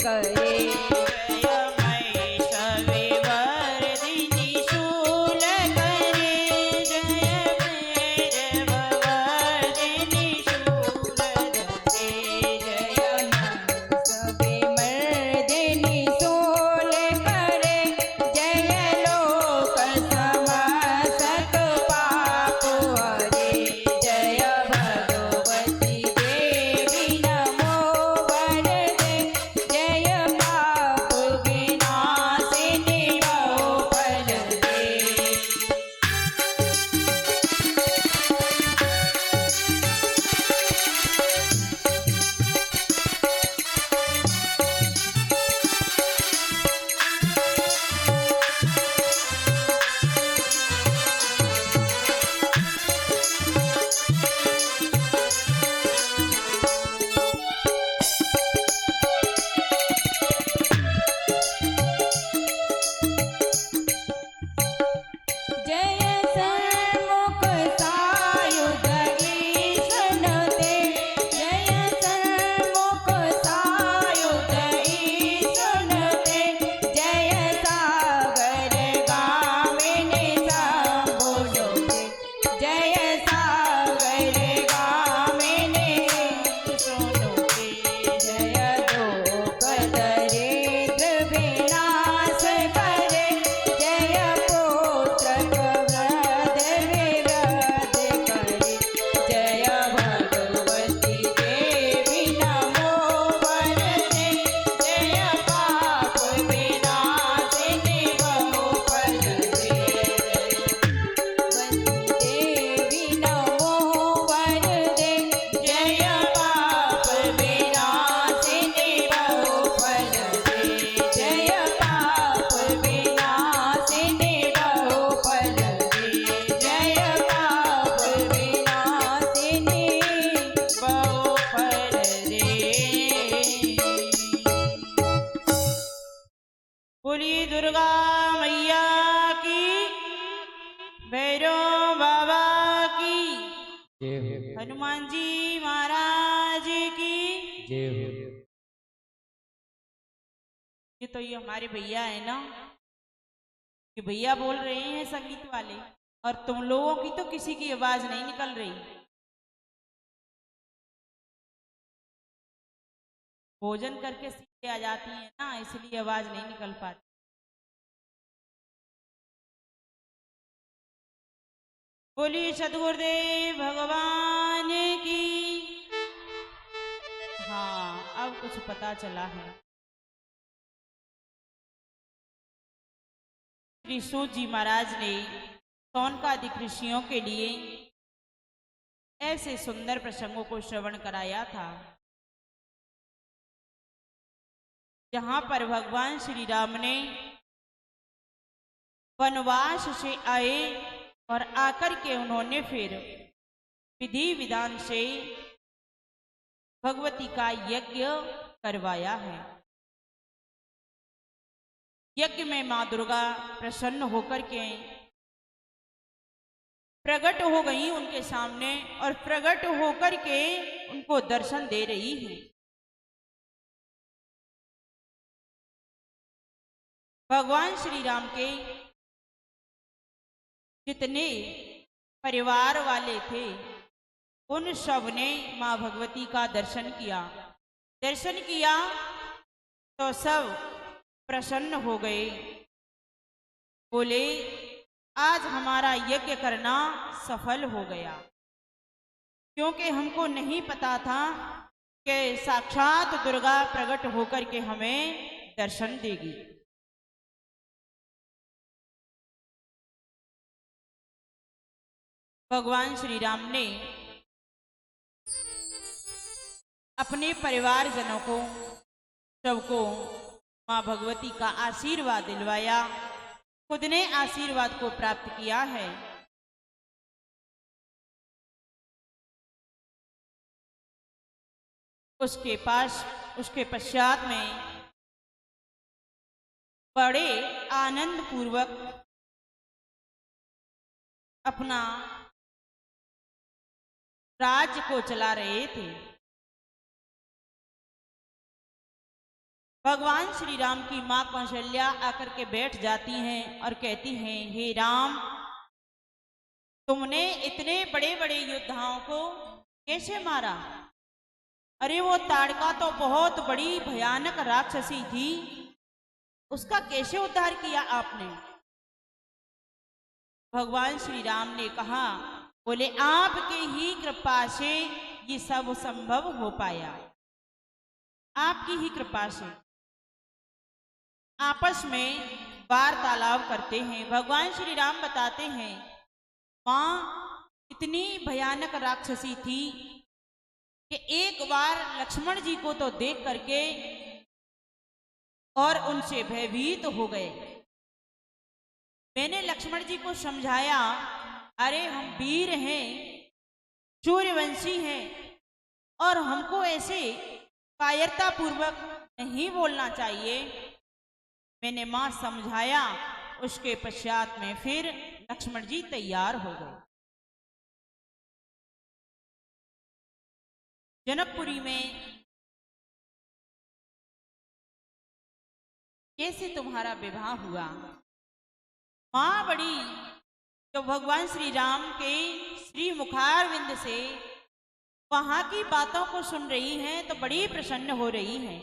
करे। बोलिए दुर्गा मैया की, भैरव बाबा की, हनुमान जी महाराज की जय हो। ये हमारे भैया है ना, कि भैया बोल रहे हैं संगीत वाले, और तुम लोगों की तो किसी की आवाज नहीं निकल रही। भोजन करके सीधे आ जाती है ना, इसलिए आवाज नहीं निकल पाती। बोलिए सदगुरुदेव भगवान की। हाँ, अब कुछ पता चला है। श्री सूत जी महाराज ने सौनकादिक ऋषियों के लिए ऐसे सुंदर प्रसंगों को श्रवण कराया था, जहां पर भगवान श्री राम ने वनवास से आए और आकर के उन्होंने फिर विधि विधान से भगवती का यज्ञ करवाया है। यज्ञ में मां दुर्गा प्रसन्न होकर के प्रकट हो गई उनके सामने, और प्रकट होकर के उनको दर्शन दे रही है। भगवान श्री राम के जितने परिवार वाले थे, उन सब ने मां भगवती का दर्शन किया। दर्शन किया तो सब प्रसन्न हो गए, बोले आज हमारा यज्ञ करना सफल हो गया, क्योंकि हमको नहीं पता था कि साक्षात दुर्गा प्रकट होकर के हमें दर्शन देगी। भगवान श्री राम ने अपने परिवारजनों को, सबको मां भगवती का आशीर्वाद दिलवाया, खुद ने आशीर्वाद को प्राप्त किया है। उसके पश्चात में बड़े आनंद पूर्वक अपना राज्य को चला रहे थे। भगवान श्री राम की मां कौशल्या आकर के बैठ जाती हैं और कहती हैं, हे राम, तुमने इतने बड़े बड़े योद्धाओं को कैसे मारा? अरे वो ताड़का तो बहुत बड़ी भयानक राक्षसी थी, उसका कैसे उद्धार किया आपने? भगवान श्री राम ने कहा, बोले आपके ही कृपा से ये सब संभव हो पाया, आपकी ही कृपा से। आपस में वार्तालाप करते हैं। भगवान श्री राम बताते हैं, मां इतनी भयानक राक्षसी थी कि एक बार लक्ष्मण जी को तो देख करके और उनसे भयभीत हो गए। मैंने लक्ष्मण जी को समझाया, अरे हम वीर हैं, सूर्यवंशी हैं और हमको ऐसे कायरता पूर्वक नहीं बोलना चाहिए। मैंने मां समझाया, उसके पश्चात में फिर लक्ष्मण जी तैयार हो गए। जनकपुरी में कैसे तुम्हारा विवाह हुआ? मां बड़ी जो भगवान श्री राम के श्री मुखारविंद से वहां की बातों को सुन रही हैं तो बड़ी प्रसन्न हो रही हैं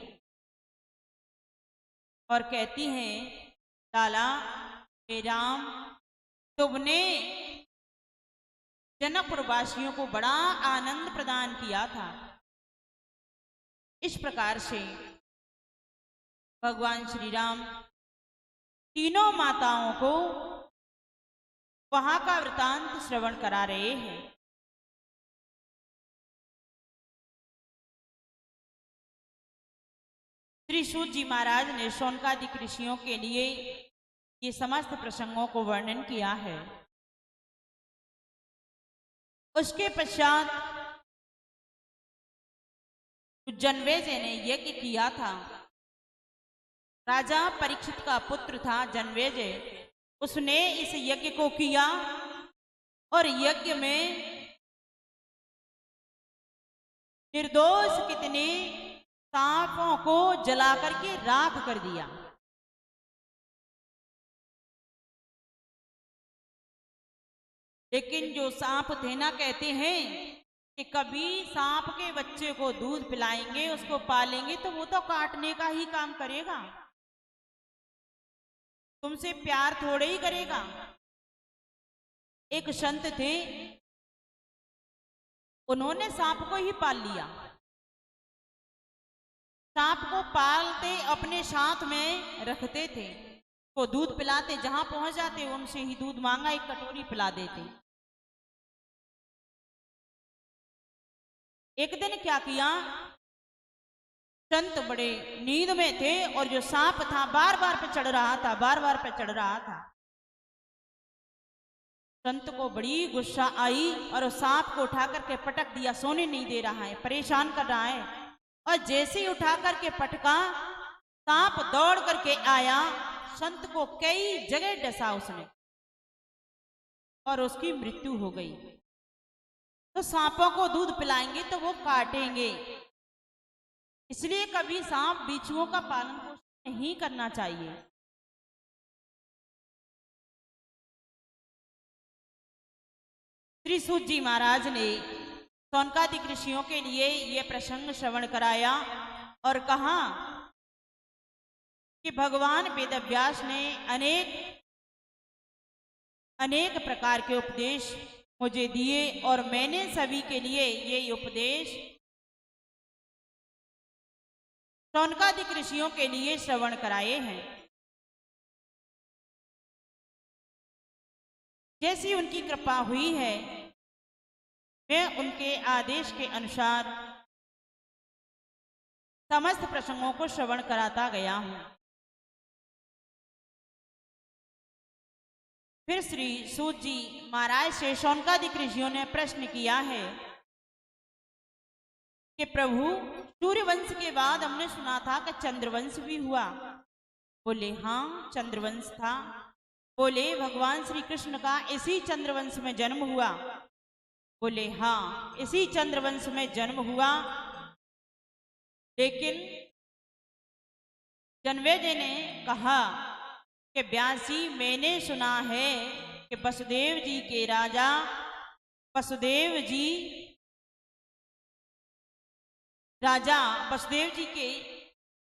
और कहती हैं, लाला हे राम, तुमने जनकपुर वासियों को बड़ा आनंद प्रदान किया था। इस प्रकार से भगवान श्री राम तीनों माताओं को वहां का वृतांत श्रवण करा रहे हैं। श्री सूत जी महाराज ने शौनकादिक ऋषियों के लिए ये समस्त प्रसंगों को वर्णन किया है। उसके पश्चात जनमेजय ने यज्ञ किया था। राजा परीक्षित का पुत्र था जनमेजय, उसने इस यज्ञ को किया और यज्ञ में निर्दोष कितने सांपों को जला करके राख कर दिया। लेकिन जो सांप थे ना, कहते हैं कि कभी सांप के बच्चे को दूध पिलाएंगे, उसको पालेंगे तो वो तो काटने का ही काम करेगा, तुमसे प्यार थोड़े ही करेगा। एक संत थे, उन्होंने सांप को ही पाल लिया। सांप को पालते अपने साथ में रखते थे, वो दूध पिलाते, जहां पहुंच जाते उनसे ही दूध मांगा, एक कटोरी पिला देते। एक दिन क्या किया, संत बड़े नींद में थे और जो सांप था बार बार पे चढ़ रहा था, बार बार पे चढ़ रहा था। संत को बड़ी गुस्सा आई और उस सांप को उठा करके पटक दिया, सोने नहीं दे रहा है, परेशान कर रहा है। और जैसे ही उठा करके पटका, सांप दौड़ करके आया, संत को कई जगह डसा उसने और उसकी मृत्यु हो गई। तो सांपों को दूध पिलाएंगे तो वो काटेंगे, इसलिए कभी सांप बिच्छुओं का पालन पोषण नहीं करना चाहिए। श्री सूत जी महाराज ने शौनकादिक ऋषियों के लिए यह प्रसंग श्रवण कराया और कहा कि भगवान वेदव्यास ने अनेक प्रकार के उपदेश मुझे दिए और मैंने सभी के लिए ये उपदेश शौनकादिक ऋषियों के लिए श्रवण कराए हैं। जैसी उनकी कृपा हुई है, मैं उनके आदेश के अनुसार समस्त प्रसंगों को श्रवण कराता गया हूं। फिर श्री सूत जी महाराज से शौनकादिक ऋषियों ने प्रश्न किया है कि प्रभु, सूर्यवंश के बाद हमने सुना था कि चंद्रवंश भी हुआ। बोले हाँ, चंद्रवंश था। बोले भगवान श्री कृष्ण का इसी चंद्रवंश में जन्म हुआ। बोले हाँ, इसी चंद्रवंश में जन्म हुआ, लेकिन जन्मेजय ने कहा कि व्यासी, मैंने सुना है कि वसुदेव जी के राजा वसुदेव जी के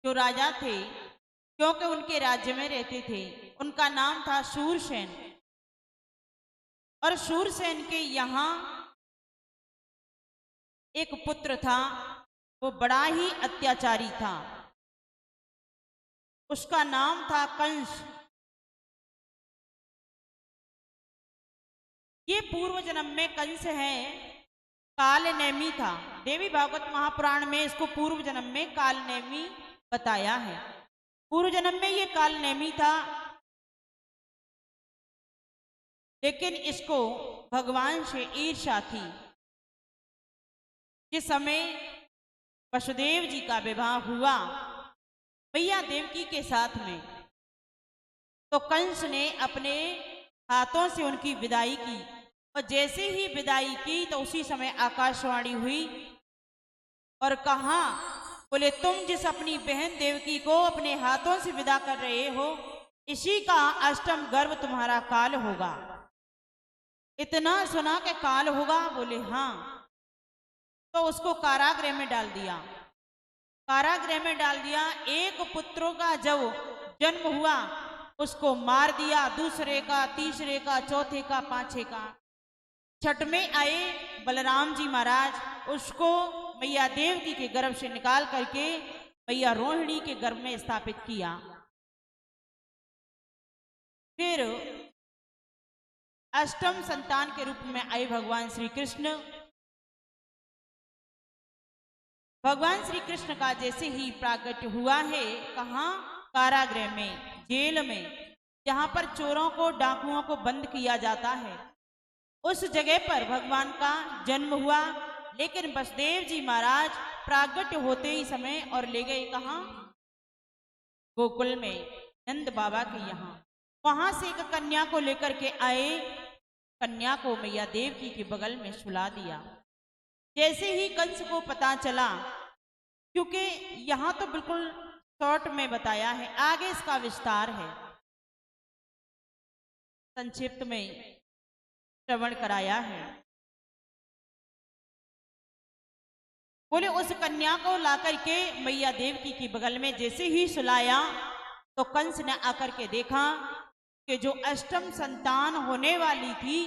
जो राजा थे, क्योंकि उनके राज्य में रहते थे, उनका नाम था शूरसेन। और शूरसेन के यहाँ एक पुत्र था, वो बड़ा ही अत्याचारी था। उसका नाम था कंस। ये पूर्व जन्म में कंस है, कालनेमी था। देवी भागवत महापुराण में इसको पूर्व जन्म में कालनेमी बताया है। पूर्व जन्म में ये कालनेमी था, लेकिन इसको भगवान से ईर्ष्या थी। जिस समय वसुदेव जी का विवाह हुआ मैया देवकी के साथ में, तो कंस ने अपने हाथों से उनकी विदाई की। और जैसे ही विदाई की तो उसी समय आकाशवाणी हुई और कहा, बोले तुम जिस अपनी बहन देवकी को अपने हाथों से विदा कर रहे हो, इसी का अष्टम गर्भ तुम्हारा काल होगा। इतना सुना कि काल होगा? बोले हाँ। तो उसको कारागृह में डाल दिया। कारागृह में डाल दिया। एक पुत्रों का जब जन्म हुआ उसको मार दिया, दूसरे का, तीसरे का, चौथे का, पांचवे का। छठ में आए बलराम जी महाराज, उसको मैया देवकी के गर्भ से निकाल करके मैया रोहिणी के गर्भ में स्थापित किया। फिर अष्टम संतान के रूप में आए भगवान श्री कृष्ण। भगवान श्री कृष्ण का जैसे ही प्राकट्य हुआ है, कहाँ? कारागृह में, जेल में, जहां पर चोरों को, डाकुओं को बंद किया जाता है, उस जगह पर भगवान का जन्म हुआ। लेकिन वसुदेव जी महाराज प्राकट्य होते ही समय और ले गए कहाँ? गोकुल में, नंद बाबा के यहाँ। वहां से एक कन्या को लेकर के आए। कन्या को मैया देवकी के बगल में सुला दिया। जैसे ही कंस को पता चला, क्योंकि यहां तो बिल्कुल शॉर्ट में बताया है, आगे इसका विस्तार है, संक्षिप्त में श्रवण कराया है। बोले उस कन्या को लाकर के मैया देवकी के बगल में जैसे ही सुलाया, तो कंस ने आकर के देखा कि जो अष्टम संतान होने वाली थी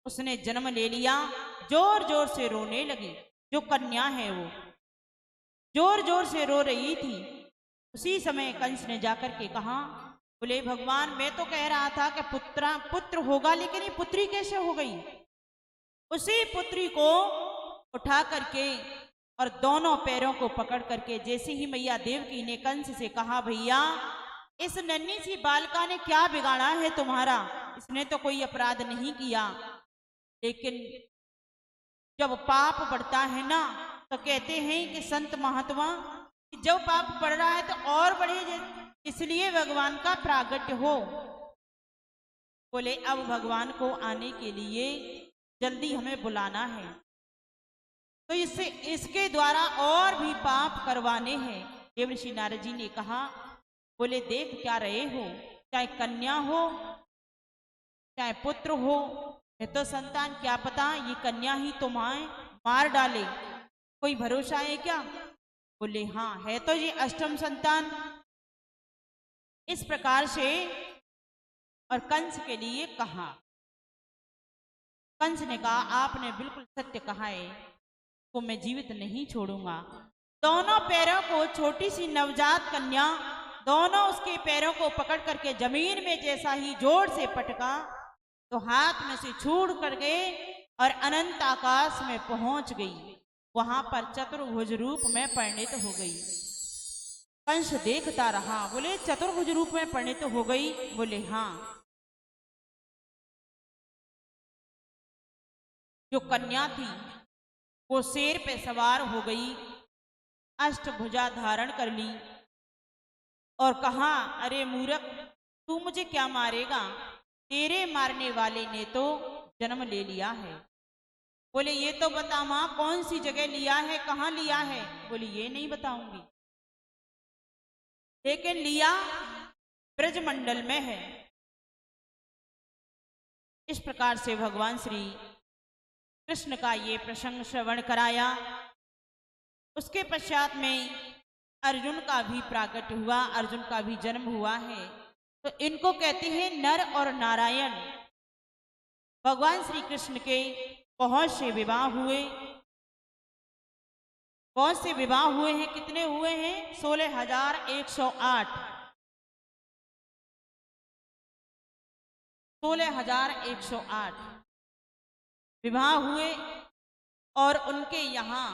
उसने जन्म ले लिया। जोर जोर से रोने लगी। जो कन्या है वो जोर जोर से रो रही थी। उसी समय कंस ने जाकर के कहा, बोले भगवान, मैं तो कह रहा था कि पुत्र होगा, लेकिन ये पुत्री कैसे हो गई? उसी पुत्री को उठा करके और दोनों पैरों को पकड़ करके जैसे ही मैया देवकी ने कंस से कहा, भैया इस नन्ही सी बालिका ने क्या बिगाड़ा है तुम्हारा? इसने तो कोई अपराध नहीं किया। लेकिन जब पाप बढ़ता है ना, तो कहते हैं कि संत महात्मा, जब पाप बढ़ रहा है तो और बढ़े, इसलिए भगवान का प्रागट्य हो। बोले अब भगवान को आने के लिए जल्दी हमें बुलाना है, तो इससे इसके द्वारा और भी पाप करवाने हैं। देवर्षि नारद जी ने कहा, बोले देख क्या रहे हो, चाहे कन्या हो चाहे पुत्र हो, है तो संतान, क्या पता ये कन्या ही तुम्हें मार डाले, कोई भरोसा है क्या? बोले हाँ, है तो ये अष्टम संतान। इस प्रकार से और कंस के लिए कहा। कंस ने कहा, आपने बिल्कुल सत्य कहा है, को मैं जीवित नहीं छोड़ूंगा। दोनों पैरों को, छोटी सी नवजात कन्या दोनों उसके पैरों को पकड़ करके जमीन में जैसा ही जोर से पटका, तो हाथ में से छूट कर गए और अनंत आकाश में पहुंच गई। वहां पर चतुर्भुज रूप में परिणित हो गई। कंस देखता रहा। बोले चतुर्भुज रूप में परिणित हो गई? बोले हाँ। जो कन्या थी वो शेर पे सवार हो गई, अष्टभुजा धारण कर ली और कहा, अरे मूर्ख, तू मुझे क्या मारेगा? तेरे मारने वाले ने तो जन्म ले लिया है। बोले ये तो बता मां, कौन सी जगह लिया है, कहाँ लिया है? बोले ये नहीं बताऊंगी। लेकिन लिया ब्रजमंडल में है। इस प्रकार से भगवान श्री कृष्ण का ये प्रसंग श्रवण कराया। उसके पश्चात में अर्जुन का भी प्राकट हुआ, अर्जुन का भी जन्म हुआ है। तो इनको कहते हैं नर और नारायण। भगवान श्री कृष्ण के बहुत से विवाह हुए, बहुत से विवाह हुए हैं। कितने हुए हैं? 16,108। 16,108 विवाह हुए। और उनके यहाँ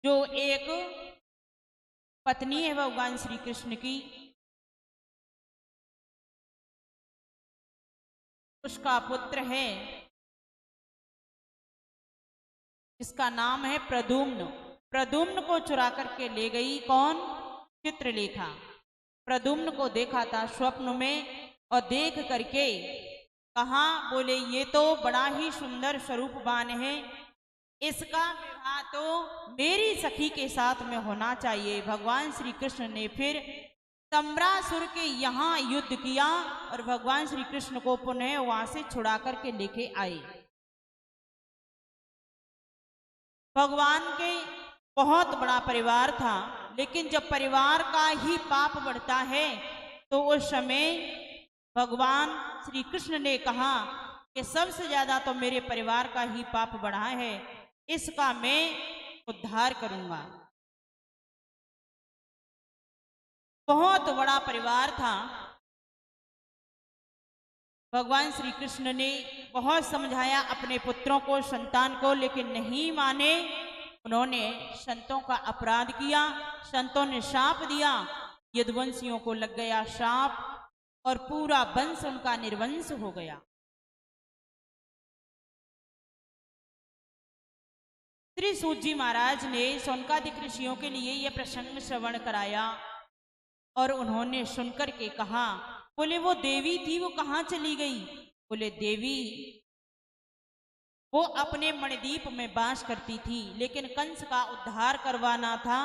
जो एक पत्नी है भगवान श्री कृष्ण की, उसका पुत्र है जिसका नाम है प्रद्युम्न। प्रद्युम्न को चुरा करके ले गई कौन? चित्रलेखा। प्रद्युम्न को देखा था स्वप्न में और देख करके कहा, बोले ये तो बड़ा ही सुंदर स्वरूपवान है, इसका विवाह तो मेरी सखी के साथ में होना चाहिए। भगवान श्री कृष्ण ने फिर तम्रासुर के यहाँ युद्ध किया और भगवान श्री कृष्ण को पुनः वहां से छुड़ा करके लेके आए। भगवान के बहुत बड़ा परिवार था, लेकिन जब परिवार का ही पाप बढ़ता है तो उस समय भगवान श्री कृष्ण ने कहा कि सबसे ज्यादा तो मेरे परिवार का ही पाप बढ़ा है, इसका मैं उद्धार करूंगा। बहुत बड़ा परिवार था। भगवान श्री कृष्ण ने बहुत समझाया अपने पुत्रों को, संतान को, लेकिन नहीं माने। उन्होंने संतों का अपराध किया, संतों ने शाप दिया, यदुवंशियों को लग गया शाप और पूरा वंश उनका निर्वंश हो गया। श्री सूत जी महाराज ने शौनकादिक ऋषियों के लिए यह प्रसंग श्रवण कराया और उन्होंने सुनकर के कहा, बोले वो देवी थी, वो कहाँ चली गई? बोले देवी वो अपने मणिदीप में वास करती थी, लेकिन कंस का उद्धार करवाना था।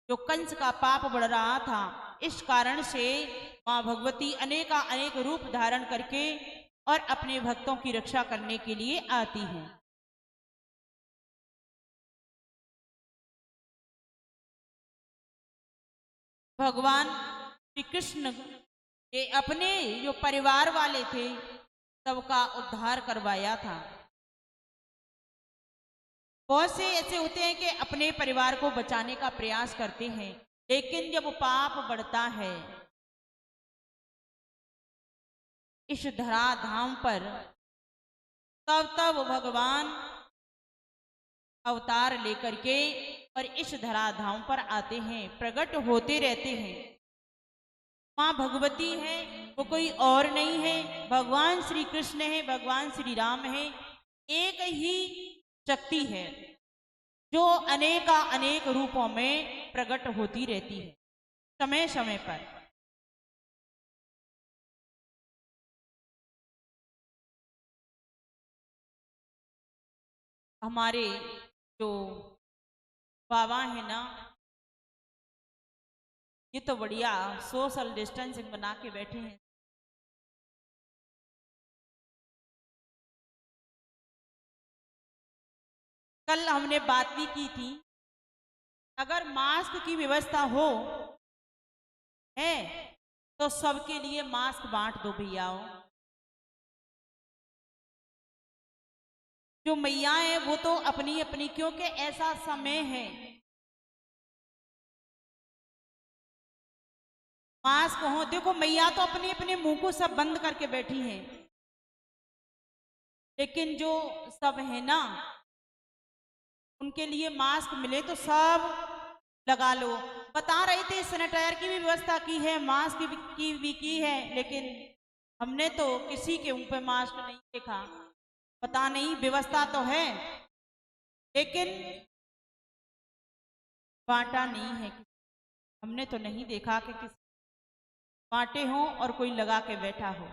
जो कंस का पाप बढ़ रहा था, इस कारण से मां भगवती अनेक रूप धारण करके और अपने भक्तों की रक्षा करने के लिए आती हैं। भगवान श्री कृष्ण के अपने जो परिवार वाले थे सबका उद्धार करवाया था। बहुत से ऐसे होते हैं कि अपने परिवार को बचाने का प्रयास करते हैं, लेकिन जब पाप बढ़ता है इस धराधाम पर, तब भगवान अवतार लेकर के और इस धराधाम पर आते हैं, प्रकट होते रहते हैं। मां भगवती है, वो कोई और नहीं है, भगवान श्री कृष्ण है, भगवान श्री राम है। एक ही शक्ति है जो अनेक रूपों में प्रकट होती रहती है समय समय पर। हमारे जो बाबा है ना, ये तो बढ़िया सोशल डिस्टेंसिंग बना के बैठे हैं। कल हमने बात भी की थी, अगर मास्क की व्यवस्था हो है तो सबके लिए मास्क बांट दो भैयाओ। जो मैया है वो तो अपनी अपनी, क्योंकि ऐसा समय है, मास्क हो। देखो मैया तो अपने अपने मुंह को सब बंद करके बैठी हैं, लेकिन जो सब है ना उनके लिए मास्क मिले तो सब लगा लो। बता रहे थे सैनिटाइजर की भी व्यवस्था की है, मास्क की भी की है, लेकिन हमने तो किसी के मुंह पे मास्क नहीं देखा। पता नहीं, व्यवस्था तो है लेकिन बांटा नहीं है। हमने तो नहीं देखा कि किसी बांटे हो और कोई लगा के बैठा हो।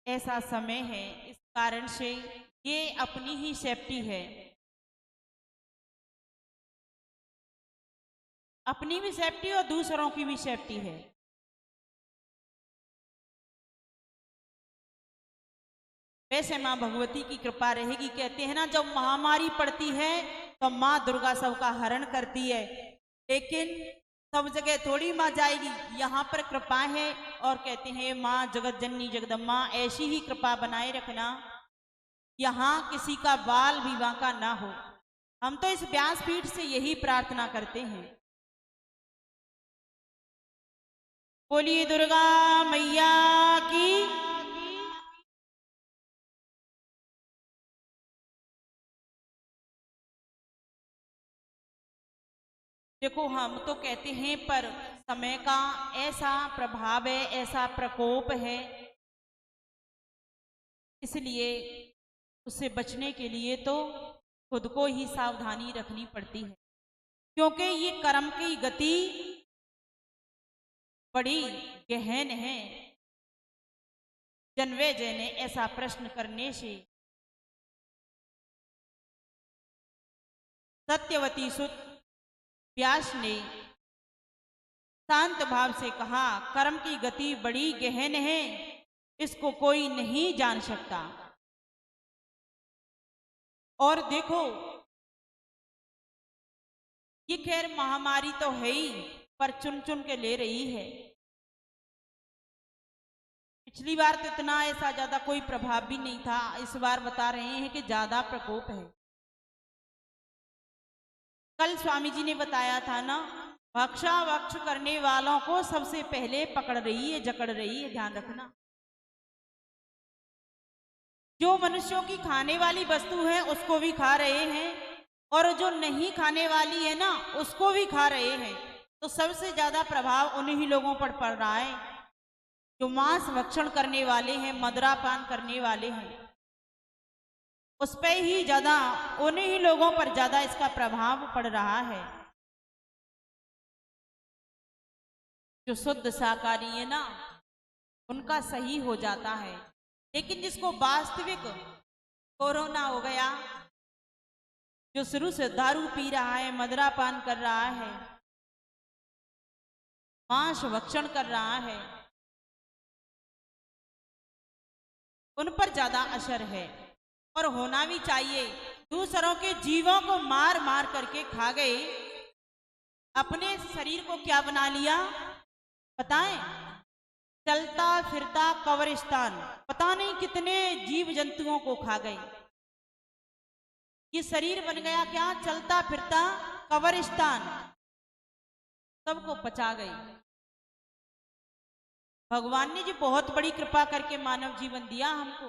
ऐसा समय है, इस कारण से ये अपनी ही सेफ्टी है। अपनी भी सेफ्टी और दूसरों की भी सेफ्टी है। वैसे माँ भगवती की कृपा रहेगी। कहते हैं ना, जब महामारी पड़ती है तो माँ दुर्गा सबका हरण करती है, लेकिन सब जगह थोड़ी माँ जाएगी, यहाँ पर कृपा है। और कहते हैं माँ जगत जननी जगदम्बा ऐसी ही कृपा बनाए रखना, यहाँ किसी का बाल भी बांका ना हो। हम तो इस व्यासपीठ से यही प्रार्थना करते हैं। बोलिए दुर्गा मैया की। देखो, हम तो कहते हैं, पर समय का ऐसा प्रभाव है, ऐसा प्रकोप है, इसलिए उससे बचने के लिए तो खुद को ही सावधानी रखनी पड़ती है, क्योंकि ये कर्म की गति बड़ी गहन है। जन्मेजय ने ऐसा प्रश्न करने से सत्यवती सुत व्यास ने शांत भाव से कहा, कर्म की गति बड़ी गहन है, इसको कोई नहीं जान सकता। और देखो, ये खैर महामारी तो है ही, पर चुन चुन के ले रही है। पिछली बार तो इतना ऐसा ज्यादा कोई प्रभाव भी नहीं था, इस बार बता रहे हैं कि ज्यादा प्रकोप है। कल स्वामी जी ने बताया था ना, भक्षा भक्ष करने वालों को सबसे पहले पकड़ रही है, जकड़ रही है, ध्यान रखना। जो मनुष्यों की खाने वाली वस्तु है उसको भी खा रहे हैं, और जो नहीं खाने वाली है ना उसको भी खा रहे हैं। तो सबसे ज्यादा प्रभाव उन्हीं लोगों पर पड़ रहा है जो मांस भक्षण करने वाले हैं, मदिरापान करने वाले हैं। उस पर ही ज्यादा, उन्हीं लोगों पर ज्यादा इसका प्रभाव पड़ रहा है। जो शुद्ध शाकाहारी है ना, उनका सही हो जाता है, लेकिन जिसको वास्तविक कोरोना हो गया, जो शुरू से दारू पी रहा है, मदिरापान कर रहा है, मांस भक्षण कर रहा है, उन पर ज्यादा असर है। और होना भी चाहिए। दूसरों के जीवों को मार मार करके खा गए, अपने शरीर को क्या बना लिया बताएं? चलता फिरता कब्रिस्तान। पता नहीं कितने जीव जंतुओं को खा गए। ये शरीर बन गया क्या? चलता फिरता कब्रिस्तान। सबको पचा गई। भगवान ने जी बहुत बड़ी कृपा करके मानव जीवन दिया हमको,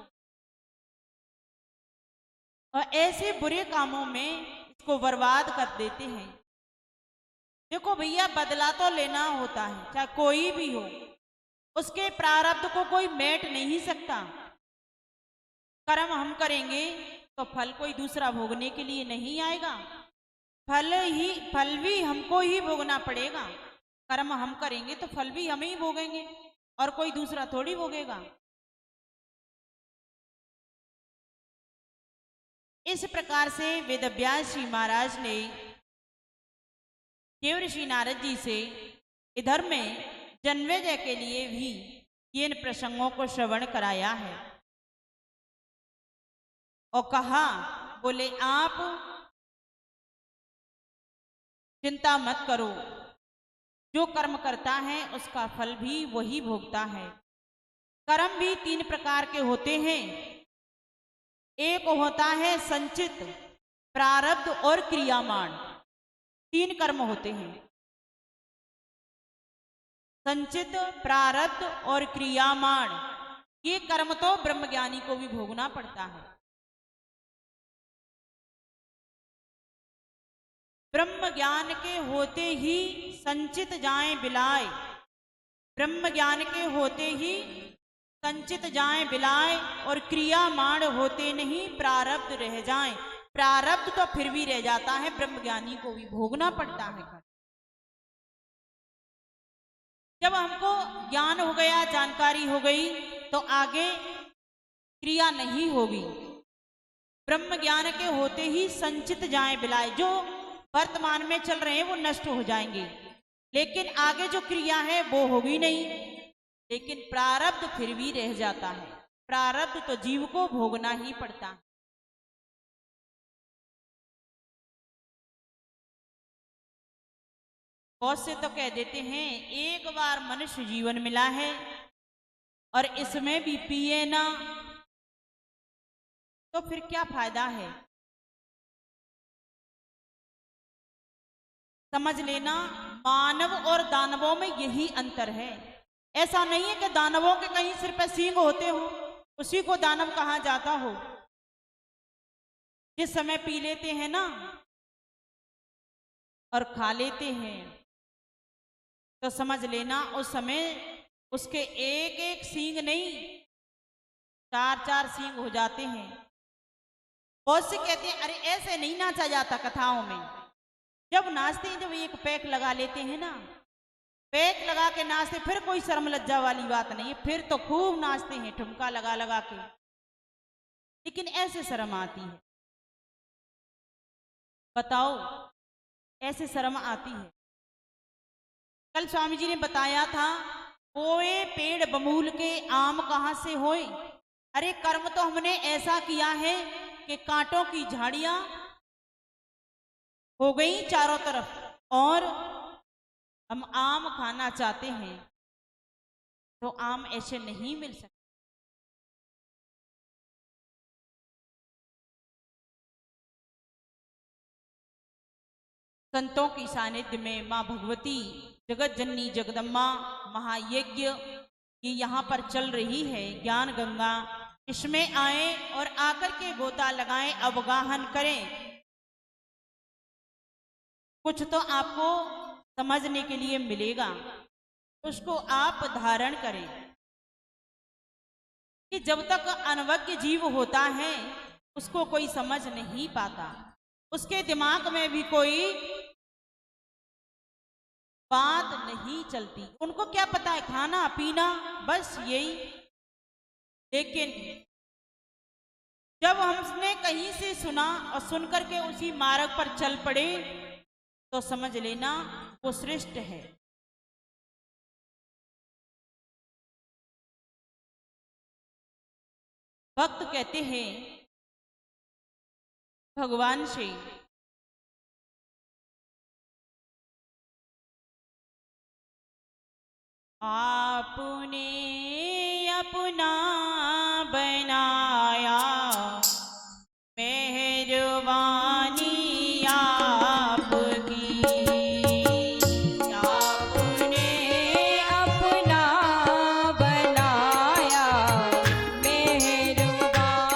और ऐसे बुरे कामों में इसको बर्बाद कर देते हैं। देखो भैया, बदला तो लेना होता है, चाहे कोई भी हो, उसके प्रारब्ध को कोई मेट नहीं सकता। कर्म हम करेंगे तो फल कोई दूसरा भोगने के लिए नहीं आएगा, फल भी हमको ही भोगना पड़ेगा। कर्म हम करेंगे तो फल भी हम ही भोगेंगे, और कोई दूसरा थोड़ी भोगेगा। इस प्रकार से वेदव्यास जी महाराज ने देवर्षि नारद जी से इधर में जन्मेजय के लिए भी इन प्रसंगों को श्रवण कराया है, और कहा, बोले आप चिंता मत करो, जो कर्म करता है उसका फल भी वही भोगता है। कर्म भी तीन प्रकार के होते हैं। एक होता है संचित, प्रारब्ध और क्रियामाण। तीन कर्म होते हैं, संचित, प्रारब्ध और क्रियामाण। ये कर्म तो ब्रह्मज्ञानी को भी भोगना पड़ता है। ब्रह्म ज्ञान के होते ही संचित जाएं बिलाए, ब्रह्म ज्ञान के होते ही संचित जाएं बिलाए, और क्रियामाण होते नहीं प्रारब्ध रह जाएं। प्रारब्ध तो फिर भी रह जाता है, ब्रह्मज्ञानी को भी भोगना पड़ता है। जब हमको ज्ञान हो गया, जानकारी हो गई, तो आगे क्रिया नहीं होगी। ब्रह्म ज्ञान के होते ही संचित जाएं बिलाए, जो वर्तमान में चल रहे हैं वो नष्ट हो जाएंगे। लेकिन आगे जो क्रिया है वो होगी नहीं, लेकिन प्रारब्ध फिर भी रह जाता है। प्रारब्ध तो जीव को भोगना ही पड़ता है। बहुत से तो कह देते हैं एक बार मनुष्य जीवन मिला है और इसमें भी पिए ना तो फिर क्या फायदा है। समझ लेना, मानव और दानवों में यही अंतर है। ऐसा नहीं है कि दानवों के कहीं सिर पे सींग होते हो, उसी को दानव कहा जाता हो। जिस समय पी लेते हैं ना और खा लेते हैं तो समझ लेना उस समय उसके एक एक सींग नहीं, चार चार सींग हो जाते हैं। बहुत से कहते हैं अरे ऐसे नहीं नाचा जाता कथाओं में। जब नाचते हैं, जब एक पैक लगा लेते हैं ना, पैक लगा के नाचते, फिर कोई शर्म लज्जा वाली बात नहीं है, फिर तो खूब नाचते हैं ठुमका लगा लगा के। लेकिन ऐसे शर्म आती है, बताओ ऐसे शर्म आती है। कल स्वामी जी ने बताया था, कोए पेड़ बमूल के आम कहां से होए। अरे कर्म तो हमने ऐसा किया है कि कांटों की झाड़ियां हो गई चारों तरफ और हम आम खाना चाहते हैं तो आम ऐसे नहीं मिल सकते। संतों की सानिध्य में माँ भगवती जगत जननी जगदम्बा महायज्ञ ये यहाँ पर चल रही है, ज्ञान गंगा। इसमें आए और आकर के गोता लगाएं, अवगाहन करें। कुछ तो आपको समझने के लिए मिलेगा, उसको आप धारण करें। कि जब तक अनवज्ञ जीव होता है उसको कोई समझ नहीं पाता, उसके दिमाग में भी कोई बात नहीं चलती। उनको क्या पता है, खाना पीना बस यही। लेकिन जब हमने कहीं से सुना और सुनकर के उसी मार्ग पर चल पड़े तो समझ लेना वो श्रेष्ठ है। भक्त कहते हैं भगवान से, आपने अपना बनाया, मेहरबानी आपकी। आपने अपना बनाया, मेहरबानी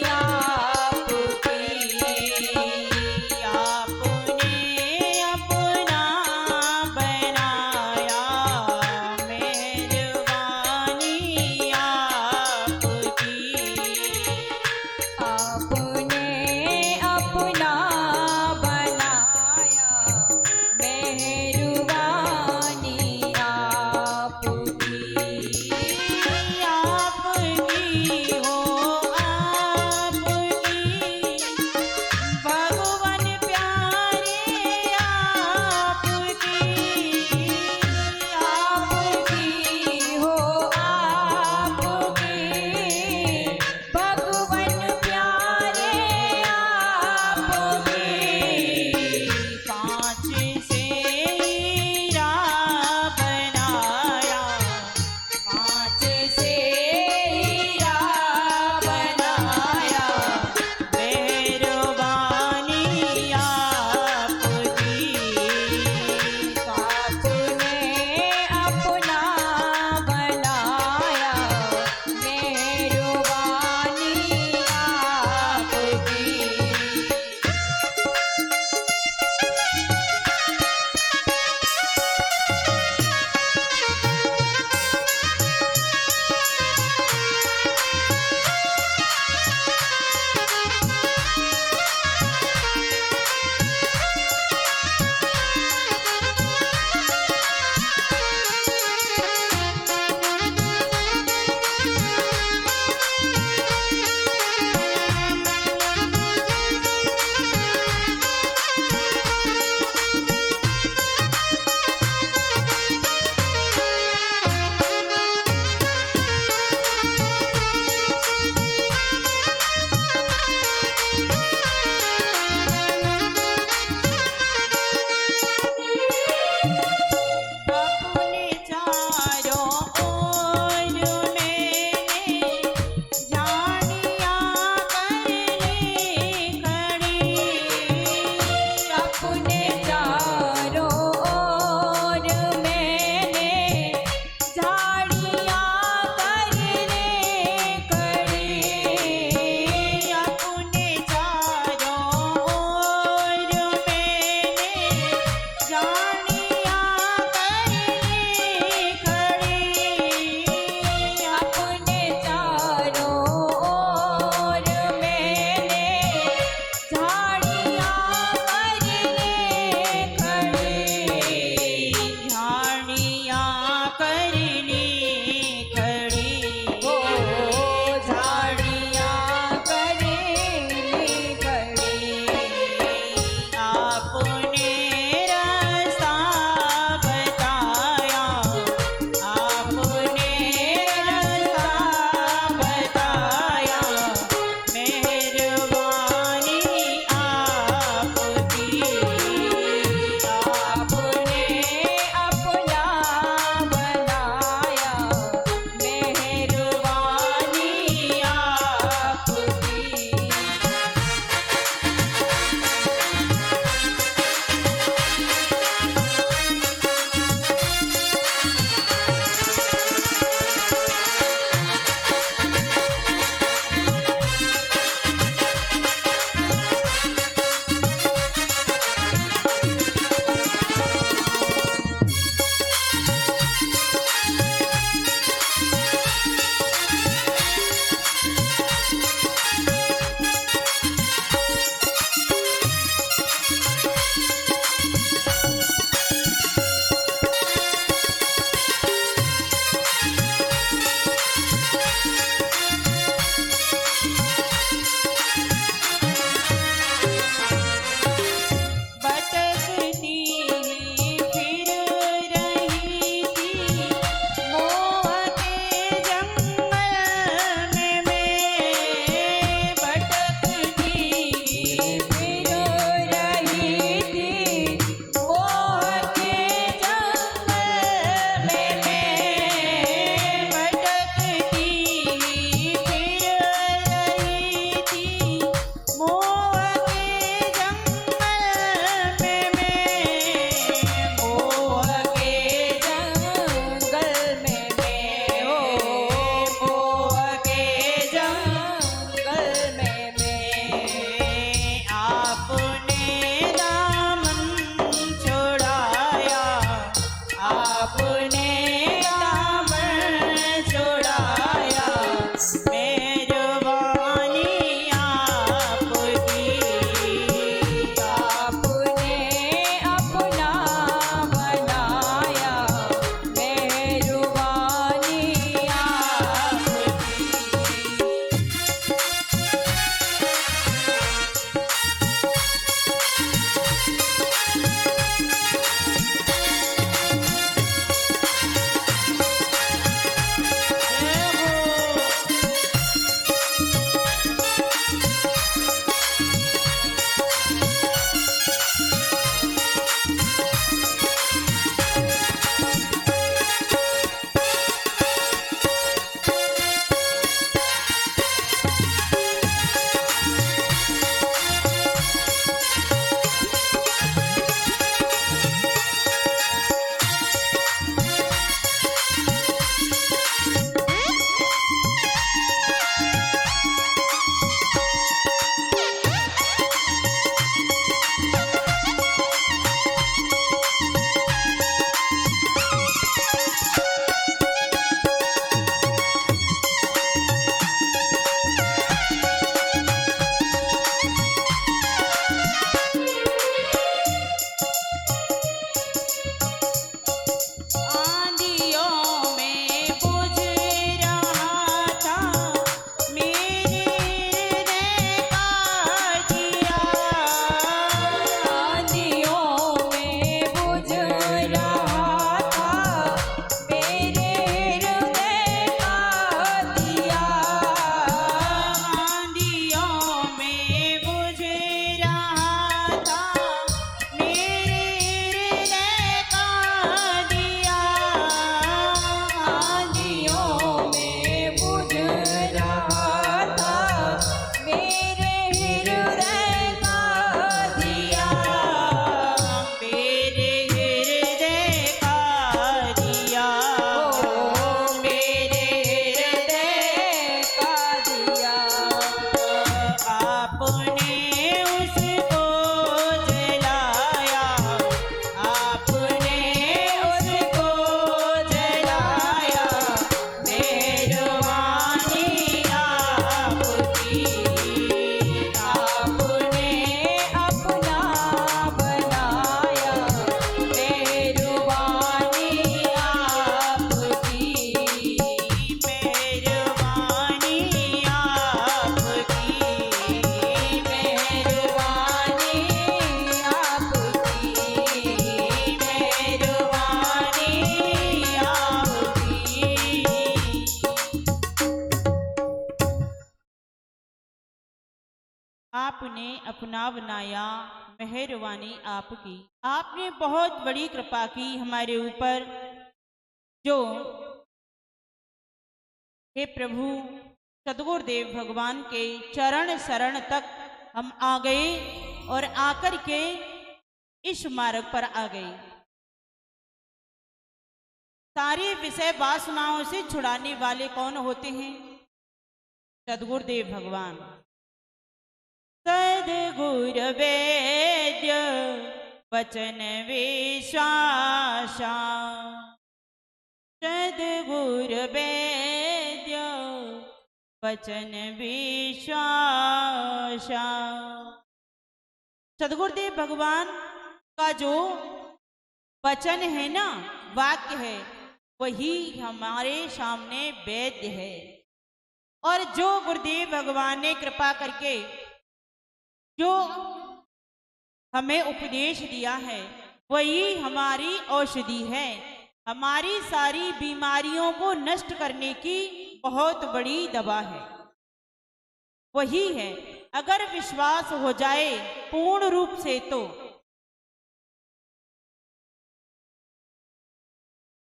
आपकी। आपने अपना बनाया, मेहरबानी आपने अपना बनाया, मेहरबानी आपकी। आपने बहुत बड़ी कृपा की हमारे ऊपर, जो हे प्रभु सदगुरुदेव भगवान के चरण शरण तक हम आ गए और आकर के इस मार्ग पर आ गए। सारी विषय वासनाओं से छुड़ाने वाले कौन होते हैं? सदगुरुदेव भगवान। सदगुरु वेद्य वचन विश्वासा, सदगुरु वेद्य वचन विश्वासा। सदगुरुदेव भगवान का जो वचन है ना, वाक्य है, वही हमारे सामने वेद्य है। और जो गुरुदेव भगवान ने कृपा करके जो हमें उपदेश दिया है, वही हमारी औषधि है। हमारी सारी बीमारियों को नष्ट करने की बहुत बड़ी दवा है, वही है। अगर विश्वास हो जाए पूर्ण रूप से, तो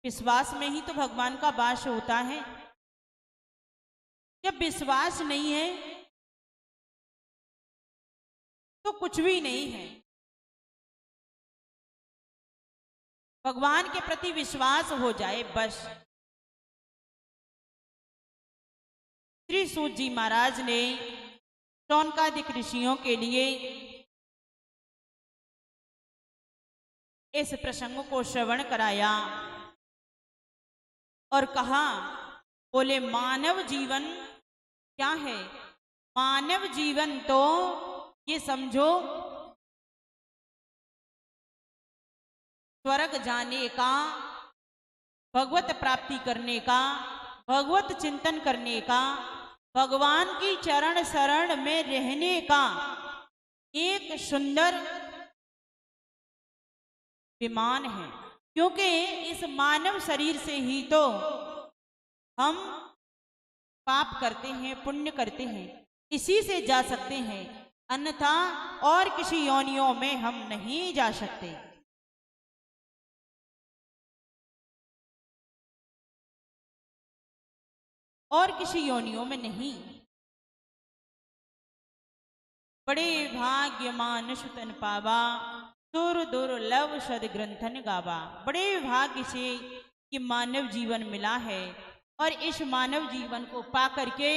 विश्वास में ही तो भगवान का वास होता है। जब विश्वास नहीं है तो कुछ भी नहीं है। भगवान के प्रति विश्वास हो जाए बस। श्री सूत जी महाराज ने शौनकादिक ऋषियों के लिए इस प्रसंग को श्रवण कराया और कहा, बोले मानव जीवन क्या है? मानव जीवन तो ये समझो स्वर्ग जाने का, भगवत प्राप्ति करने का, भगवत चिंतन करने का, भगवान की चरण शरण में रहने का एक सुंदर विमान है। क्योंकि इस मानव शरीर से ही तो हम पाप करते हैं, पुण्य करते हैं, इसी से जा सकते हैं, अन्यथा और किसी योनियों में हम नहीं जा सकते। और किसी योनियों में नहीं। बड़े भाग्य मानुष तन पावा, सुर दुर्लभ सद ग्रंथन गावा। बड़े भाग्य से ये मानव जीवन मिला है, और इस मानव जीवन को पा करके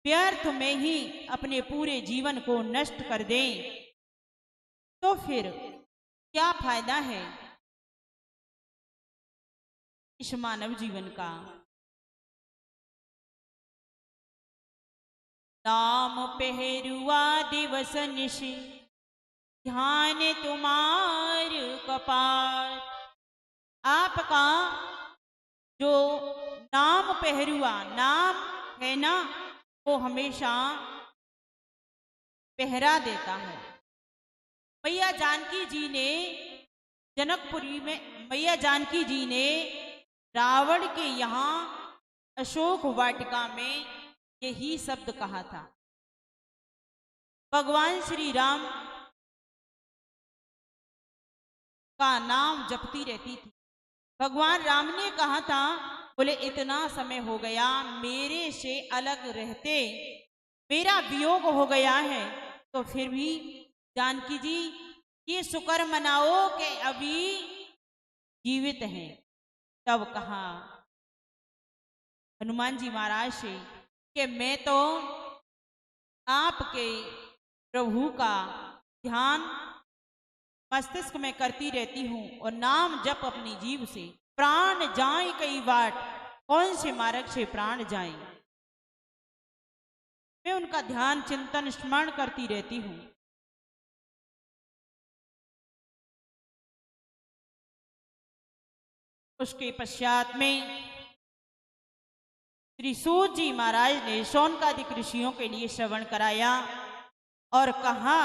व्यर्थ में ही अपने पूरे जीवन को नष्ट कर दें, तो फिर क्या फायदा है इस मानव जीवन का? नाम पहरुआ दिवस निशि, ध्यान तुम्हार कपार। आपका जो नाम पहरुआ, नाम है ना, वो हमेशा पहरा देता है। मैया जानकी जी ने जनकपुरी में, मैया जानकी जी ने रावण के यहाँ अशोक वाटिका में यही शब्द कहा था। भगवान श्री राम का नाम जपती रहती थी। भगवान राम ने कहा था, बोले इतना समय हो गया मेरे से अलग रहते, मेरा वियोग हो गया है, तो फिर भी जानकी जी ये शुक्र मनाओ कि अभी जीवित हैं। तब कहा हनुमान जी महाराज से कि मैं तो आपके प्रभु का ध्यान मस्तिष्क में करती रहती हूँ, और नाम जप अपनी जीव से। प्राण जाए कई बाट, कौन से मार्ग से प्राण जाए, मैं उनका ध्यान चिंतन स्मरण करती रहती हूँ। उसके पश्चात में श्री सूत जी महाराज ने शौनकादिक ऋषियों के लिए श्रवण कराया और कहा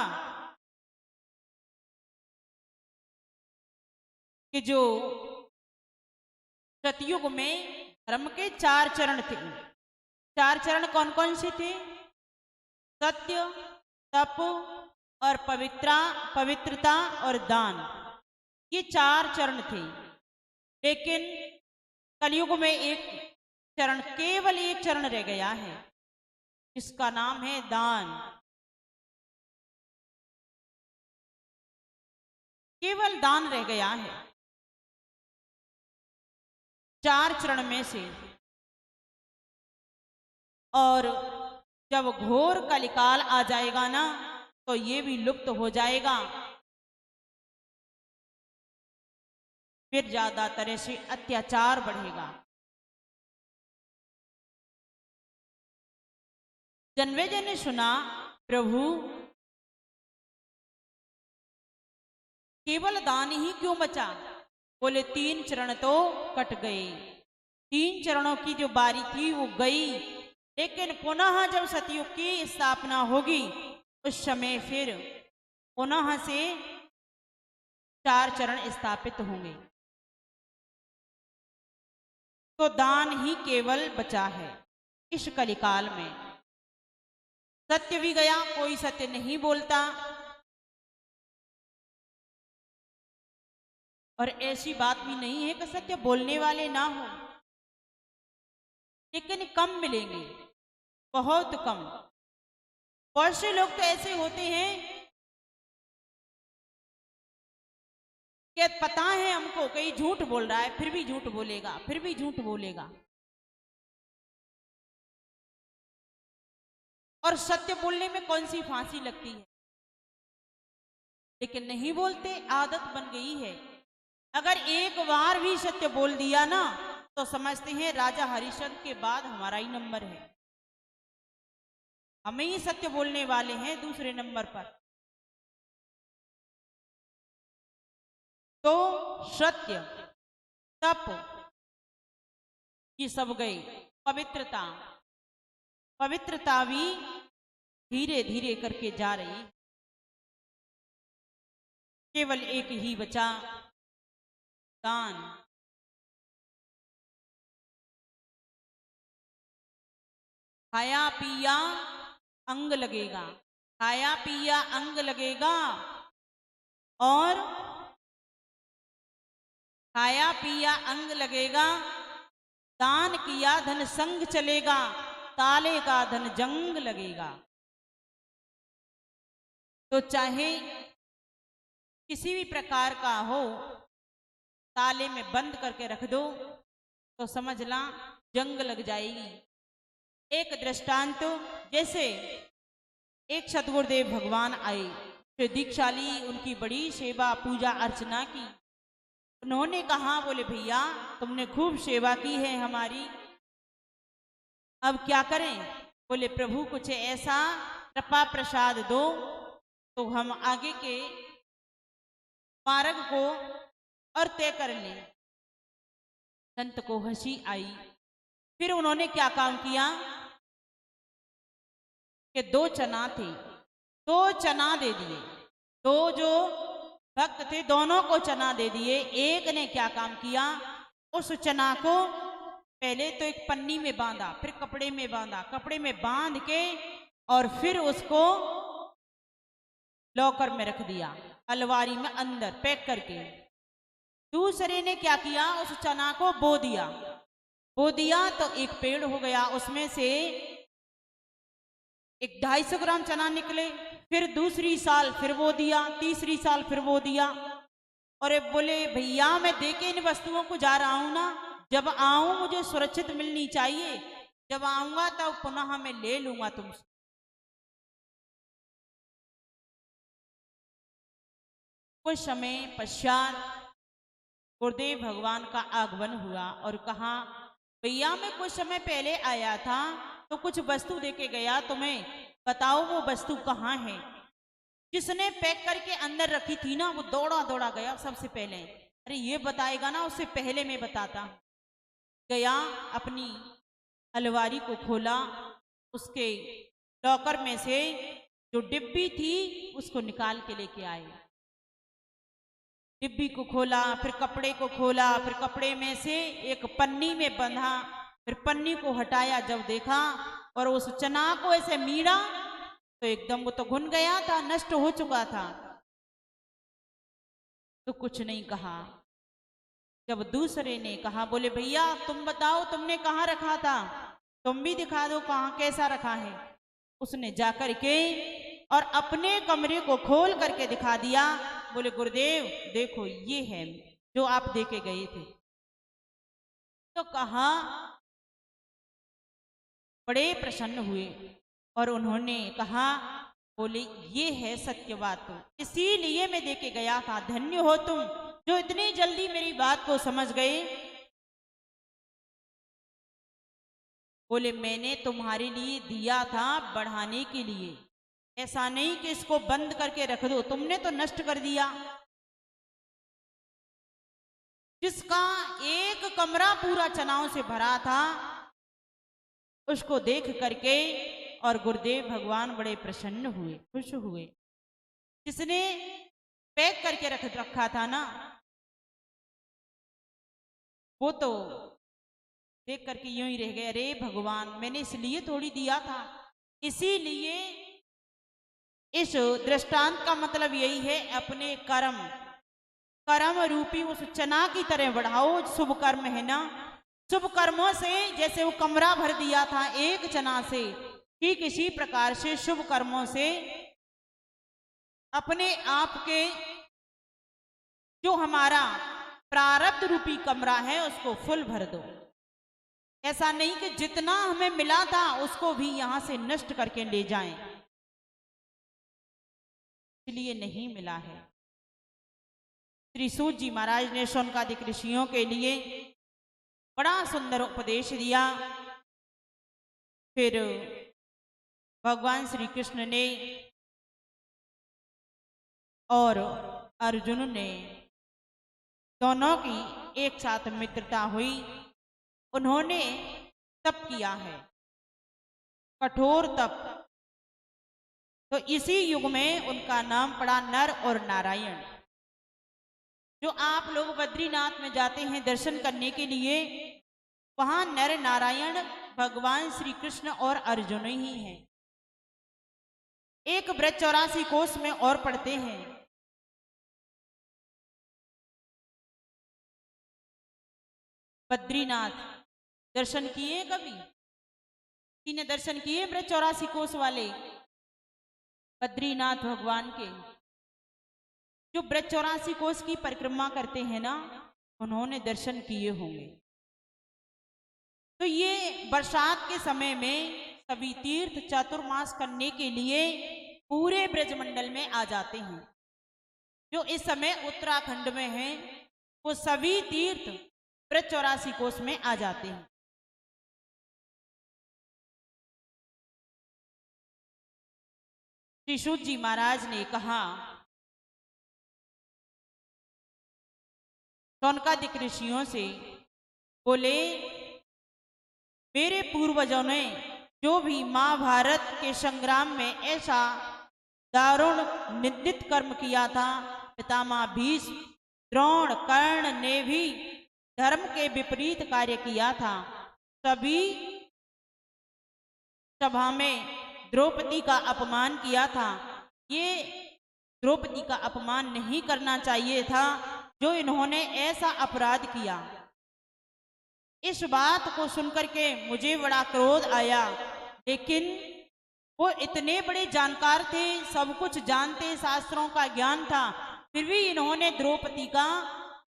कि जो सतयुग में धर्म के 4 चरण थे। 4 चरण कौन कौन से थे? सत्य, तप और पवित्रता और दान, ये 4 चरण थे। लेकिन कलयुग में एक चरण, केवल एक चरण रह गया है, जिसका नाम है दान। केवल दान रह गया है 4 चरण में से। और जब घोर कलिकाल आ जाएगा ना, तो ये भी लुप्त हो जाएगा। फिर ज्यादा तरह से अत्याचार बढ़ेगा। जन्मेजय ने सुना, प्रभु केवल दान ही क्यों बचा? बोले 3 चरण तो कट गए, 3 चरणों की जो बारी थी वो गई। लेकिन पुनः जब सतयुग की स्थापना होगी, उस समय फिर पुनः से 4 चरण स्थापित होंगे। तो दान ही केवल बचा है इस कलिकाल में। सत्य भी गया, कोई सत्य नहीं बोलता। और ऐसी बात भी नहीं है कि सत्य बोलने वाले ना हो, लेकिन कम मिलेंगे, बहुत कम। बहुत से लोग तो ऐसे होते हैं कि पता है हमको कहीं झूठ बोल रहा है, फिर भी झूठ बोलेगा, फिर भी झूठ बोलेगा। और सत्य बोलने में कौन सी फांसी लगती है, लेकिन नहीं बोलते, आदत बन गई है। अगर एक बार भी सत्य बोल दिया ना, तो समझते हैं राजा हरिश्चंद्र के बाद हमारा ही नंबर है, हमें ही सत्य बोलने वाले हैं दूसरे नंबर पर। तो सत्य, तप, ये सब गए। पवित्रता भी धीरे धीरे करके जा रही। केवल एक ही बचा, दान। खाया पिया अंग लगेगा, खाया पिया अंग लगेगा, और खाया पिया अंग लगेगा, दान किया धन संग चलेगा, ताले का धन जंग लगेगा। तो चाहे किसी भी प्रकार का हो, ताले में बंद करके रख दो तो समझना जंग लग जाएगी। एक दृष्टांत, जैसे एक सतगुरुदेव भगवान आए, फिर दीक्षाली उनकी बड़ी सेवा पूजा अर्चना की। उन्होंने कहा, बोले भैया तुमने खूब सेवा की है हमारी, अब क्या करें? बोले प्रभु कुछ ऐसा कृपा प्रसाद दो तो हम आगे के मार्ग को और तय कर लें। संत को हंसी आई। फिर उन्होंने क्या काम किया कि 2 चना थे, 2 चना दे दिए। 2 जो भक्त थे दोनों को चना दे दिए। एक ने क्या काम किया, उस चना को पहले तो एक पन्नी में बांधा, फिर कपड़े में बांधा, कपड़े में बांध के और फिर उसको लॉकर में रख दिया, अलमारी में अंदर पैक करके। दूसरे ने क्या किया, उस चना को बो दिया तो एक पेड़ हो गया, उसमें से एक 250 ग्राम चना निकले। फिर दूसरी साल फिर बो दिया, तीसरी साल फिर बो दिया। और बोले भैया मैं देके इन वस्तुओं को जा रहा हूं ना, जब आऊं मुझे सुरक्षित मिलनी चाहिए, जब आऊंगा तब पुनः मैं ले लूंगा तुमसे। कुछ समय पश्चात गुरुदेव भगवान का आगमन हुआ और कहा, भैया मैं कुछ समय पहले आया था तो कुछ वस्तु देके गया, तुम्हें बताओ वो वस्तु कहाँ है? जिसने पैक करके अंदर रखी थी ना, वो दौड़ा दौड़ा गया सबसे पहले। अरे ये बताएगा ना, उससे पहले मैं बताता। गया, अपनी अलमारी को खोला, उसके लॉकर में से जो डिब्बी थी उसको निकाल के लेके आए। डिब्बी को खोला, फिर कपड़े को खोला, फिर कपड़े में से एक पन्नी में बंधा, फिर पन्नी को हटाया, जब देखा और उस चना को ऐसे मीड़ा तो एकदम वो तो घुन गया था, नष्ट हो चुका था, तो कुछ नहीं कहा। जब दूसरे ने कहा, बोले भैया तुम बताओ तुमने कहाँ रखा था, तुम भी दिखा दो कहाँ कैसा रखा है। उसने जाकर के और अपने कमरे को खोल करके दिखा दिया। बोले गुरुदेव देखो ये है जो आप दे के गए थे। तो कहा, बड़े प्रसन्न हुए और उन्होंने कहा, बोले ये है सत्य बात, तो इसीलिए मैं दे के गया था। धन्य हो तुम जो इतनी जल्दी मेरी बात को समझ गए। बोले मैंने तुम्हारे लिए दिया था बढ़ाने के लिए, ऐसा नहीं कि इसको बंद करके रख दो, तुमने तो नष्ट कर दिया। जिसका एक कमरा पूरा चनाव से भरा था, उसको देख करके और गुरुदेव भगवान बड़े प्रसन्न हुए, खुश हुए। जिसने पैक करके रखा था ना, वो तो देख करके यूं ही रह गए, अरे भगवान मैंने इसलिए थोड़ी दिया था। इसीलिए इस दृष्टांत का मतलब यही है, अपने कर्म रूपी उस चना की तरह बढ़ाओ। शुभ कर्म है ना, शुभ कर्मों से जैसे वो कमरा भर दिया था एक चना से, ठीक इसी प्रकार से शुभ कर्मों से अपने आप के जो हमारा प्रारब्ध रूपी कमरा है उसको फुल भर दो। ऐसा नहीं कि जितना हमें मिला था उसको भी यहां से नष्ट करके ले जाएं, इसलिए नहीं मिला है। श्री सूत जी महाराज ने शौनकादिक ऋषियों के लिए बड़ा सुंदर उपदेश दिया। फिर भगवान श्री कृष्ण ने और अर्जुन ने दोनों की एक साथ मित्रता हुई। उन्होंने तप किया है, कठोर तप। तो इसी युग में उनका नाम पड़ा नर और नारायण। जो आप लोग बद्रीनाथ में जाते हैं दर्शन करने के लिए, वहां नर नारायण भगवान श्री कृष्ण और अर्जुन ही हैं। एक ब्रज 84 कोष में और पढ़ते हैं, बद्रीनाथ दर्शन किए कभी? किने दर्शन किए ब्रज 84 कोष वाले बद्रीनाथ भगवान के? जो ब्रज 84 कोष की परिक्रमा करते हैं ना, उन्होंने दर्शन किए होंगे। तो ये बरसात के समय में सभी तीर्थ चातुर्मास करने के लिए पूरे ब्रजमंडल में आ जाते हैं। जो इस समय उत्तराखंड में हैं, वो सभी तीर्थ ब्रज 84 कोष में आ जाते हैं। श्री सूत जी महाराज ने कहा, शौनकादिक ऋषियों से, बोले मेरे पूर्वजों ने जो भी महाभारत के संग्राम में ऐसा दारुण निंदित कर्म किया था, पितामह भीष्म, द्रोण, कर्ण ने भी धर्म के विपरीत कार्य किया था। सभी सभा में द्रौपदी का अपमान किया था। ये द्रौपदी का अपमान नहीं करना चाहिए था जो इन्होंने ऐसा अपराध किया। इस बात को सुनकर के मुझे बड़ा क्रोध आया, लेकिन वो इतने बड़े जानकार थे, सब कुछ जानते, शास्त्रों का ज्ञान था, फिर भी इन्होंने द्रौपदी का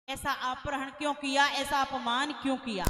ऐसा अपहरण क्यों किया, ऐसा अपमान क्यों किया?